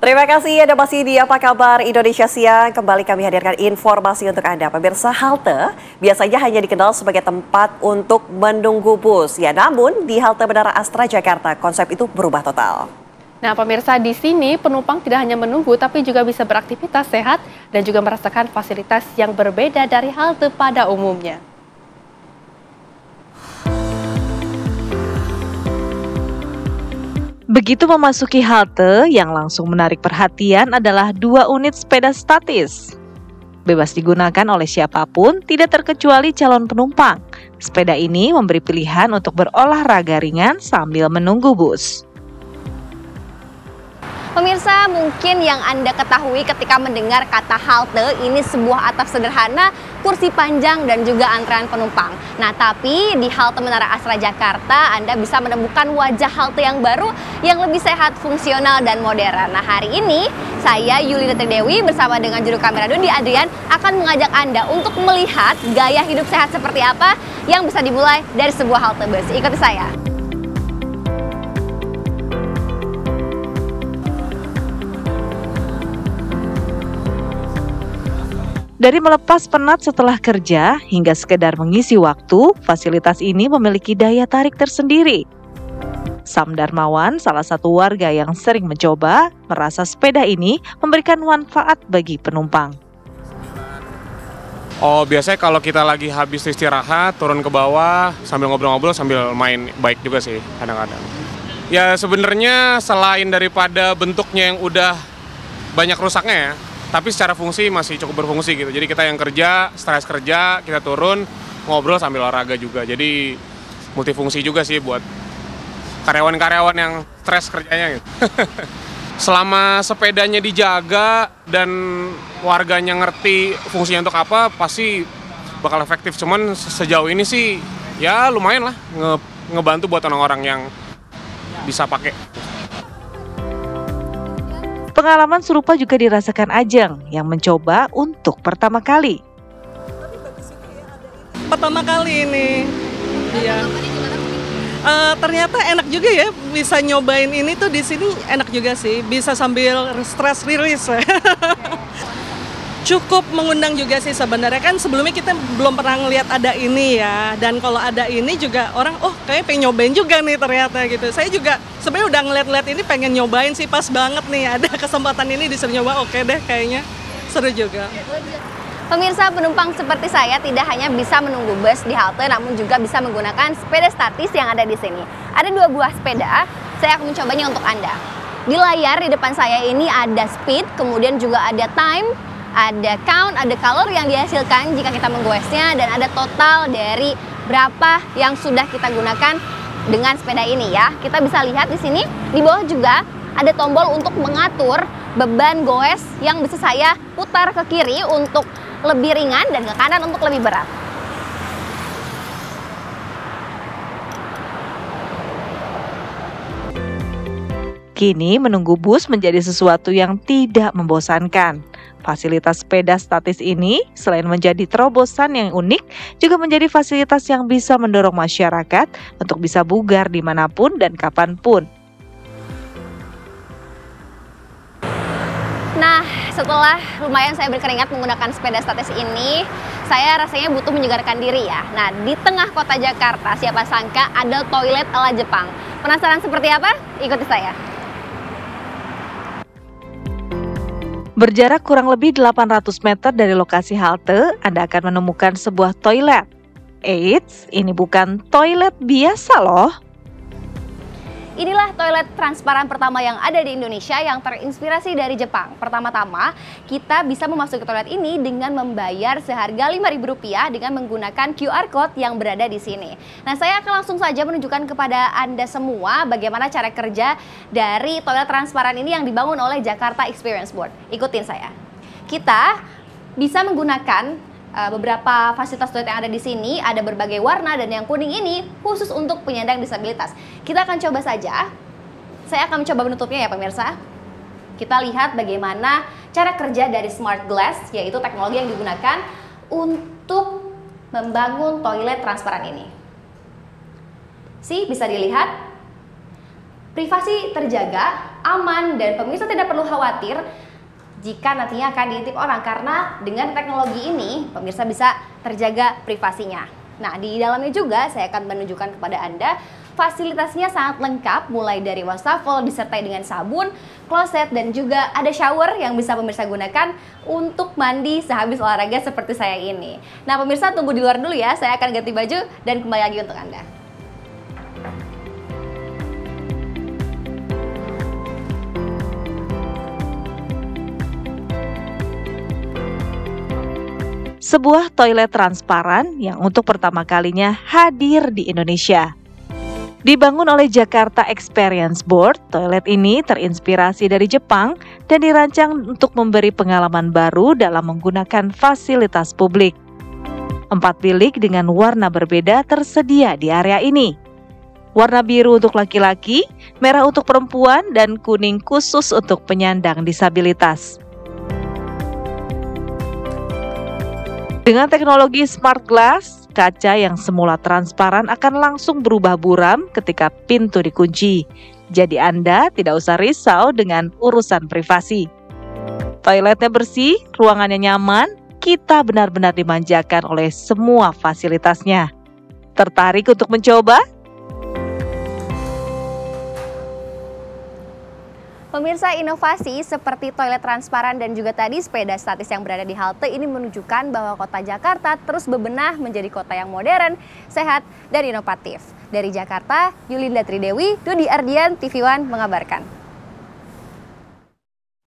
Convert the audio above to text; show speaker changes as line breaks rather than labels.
Terima kasih Anda masih di Apa Kabar Indonesia Siang. Kembali kami hadirkan informasi untuk Anda. Pemirsa, halte biasanya hanya dikenal sebagai tempat untuk menunggu bus. Ya, namun di halte Bandara Astra Jakarta, konsep itu berubah total.
Nah, pemirsa, di sini penumpang tidak hanya menunggu, tapi juga bisa beraktivitas sehat dan juga merasakan fasilitas yang berbeda dari halte pada umumnya.
Begitu memasuki halte, yang langsung menarik perhatian adalah 2 unit sepeda statis. Bebas digunakan oleh siapapun, tidak terkecuali calon penumpang. Sepeda ini memberi pilihan untuk berolahraga ringan sambil menunggu bus.
Pemirsa, mungkin yang Anda ketahui ketika mendengar kata halte, ini sebuah atap sederhana, kursi panjang, dan juga antrean penumpang. Nah, tapi di halte Menara Astra Jakarta, Anda bisa menemukan wajah halte yang baru, yang lebih sehat, fungsional, dan modern. Nah, hari ini, saya Yulina Tridewi bersama dengan juru kamera Dodi Adrian akan mengajak Anda untuk melihat gaya hidup sehat seperti apa yang bisa dimulai dari sebuah halte bus. Ikuti saya.
Dari melepas penat setelah kerja hingga sekedar mengisi waktu, fasilitas ini memiliki daya tarik tersendiri. Sam Darmawan, salah satu warga yang sering mencoba, merasa sepeda ini memberikan manfaat bagi penumpang.
Oh, biasanya kalau kita lagi habis istirahat, turun ke bawah, sambil ngobrol-ngobrol, sambil main bike juga sih, kadang-kadang. Ya sebenarnya selain daripada bentuknya yang udah banyak rusaknya ya, tapi secara fungsi masih cukup berfungsi gitu. Jadi kita yang kerja, stres kerja, kita turun, ngobrol sambil olahraga juga. Jadi multifungsi juga sih buat karyawan-karyawan yang stres kerjanya gitu. Selama sepedanya dijaga dan warganya ngerti fungsinya untuk apa, pasti bakal efektif. Cuman sejauh ini sih ya lumayan lah ngebantu buat orang-orang yang bisa pakai.
Pengalaman serupa juga dirasakan Ajeng yang mencoba untuk pertama kali.
Pertama kali ini, iya. Ternyata enak juga ya, bisa nyobain ini tuh di sini enak juga sih, bisa sambil stress release. Cukup mengundang juga sih sebenarnya, kan sebelumnya kita belum pernah ngelihat ada ini ya, dan kalau ada ini juga orang kayaknya pengen nyobain juga nih ternyata gitu. Saya juga sebenarnya udah ngeliat-ngeliat ini pengen nyobain sih, pas banget nih ada kesempatan ini disuruh nyoba, oke deh kayaknya seru juga.
Pemirsa, penumpang seperti saya tidak hanya bisa menunggu bus di halte, namun juga bisa menggunakan sepeda statis yang ada di sini. Ada 2 buah sepeda, saya akan mencobanya untuk Anda. Di layar di depan saya ini ada speed, kemudian juga ada time, ada count, ada color yang dihasilkan jika kita menggoesnya, dan ada total dari berapa yang sudah kita gunakan dengan sepeda ini ya. Kita bisa lihat di sini, di bawah juga ada tombol untuk mengatur beban goes yang bisa saya putar ke kiri untuk lebih ringan dan ke kanan untuk lebih berat.
Kini menunggu bus menjadi sesuatu yang tidak membosankan. Fasilitas sepeda statis ini selain menjadi terobosan yang unik, juga menjadi fasilitas yang bisa mendorong masyarakat untuk bisa bugar dimanapun dan kapanpun.
Nah, setelah lumayan saya berkeringat menggunakan sepeda statis ini, saya rasanya butuh menyegarkan diri ya. Nah, di tengah kota Jakarta, siapa sangka ada toilet ala Jepang. Penasaran seperti apa? Ikuti saya.
Berjarak kurang lebih 800 meter dari lokasi halte, Anda akan menemukan sebuah toilet. Eits, ini bukan toilet biasa loh.
Inilah toilet transparan pertama yang ada di Indonesia yang terinspirasi dari Jepang. Pertama-tama, kita bisa memasuki toilet ini dengan membayar seharga Rp5.000 dengan menggunakan QR Code yang berada di sini. Nah, saya akan langsung saja menunjukkan kepada Anda semua bagaimana cara kerja dari toilet transparan ini yang dibangun oleh Jakarta Experience Board. Ikutin saya. Kita bisa menggunakan beberapa fasilitas toilet yang ada di sini, ada berbagai warna, dan yang kuning ini khusus untuk penyandang disabilitas. Kita akan coba saja. Saya akan mencoba menutupnya ya pemirsa. Kita lihat bagaimana cara kerja dari smart glass, yaitu teknologi yang digunakan untuk membangun toilet transparan ini. Bisa dilihat, privasi terjaga, aman, dan pemirsa tidak perlu khawatir jika nantinya akan diintip orang, karena dengan teknologi ini pemirsa bisa terjaga privasinya. Nah, di dalamnya juga saya akan menunjukkan kepada Anda fasilitasnya sangat lengkap, mulai dari wastafel disertai dengan sabun, kloset, dan juga ada shower yang bisa pemirsa gunakan untuk mandi sehabis olahraga seperti saya ini. Nah, pemirsa tunggu di luar dulu ya, saya akan ganti baju dan kembali lagi untuk Anda.
Sebuah toilet transparan yang untuk pertama kalinya hadir di Indonesia. Dibangun oleh Jakarta Experience Board, toilet ini terinspirasi dari Jepang dan dirancang untuk memberi pengalaman baru dalam menggunakan fasilitas publik. 4 bilik dengan warna berbeda tersedia di area ini. Warna biru untuk laki-laki, merah untuk perempuan, dan kuning khusus untuk penyandang disabilitas. Dengan teknologi smart glass, kaca yang semula transparan akan langsung berubah buram ketika pintu dikunci. Jadi Anda tidak usah risau dengan urusan privasi. Toiletnya bersih, ruangannya nyaman, kita benar-benar dimanjakan oleh semua fasilitasnya. Tertarik untuk mencoba?
Pemirsa, inovasi seperti toilet transparan dan juga tadi sepeda statis yang berada di halte ini menunjukkan bahwa kota Jakarta terus bebenah menjadi kota yang modern, sehat, dan inovatif. Dari Jakarta, Yulinda Tridewi, Dudi Ardian, TV One mengabarkan.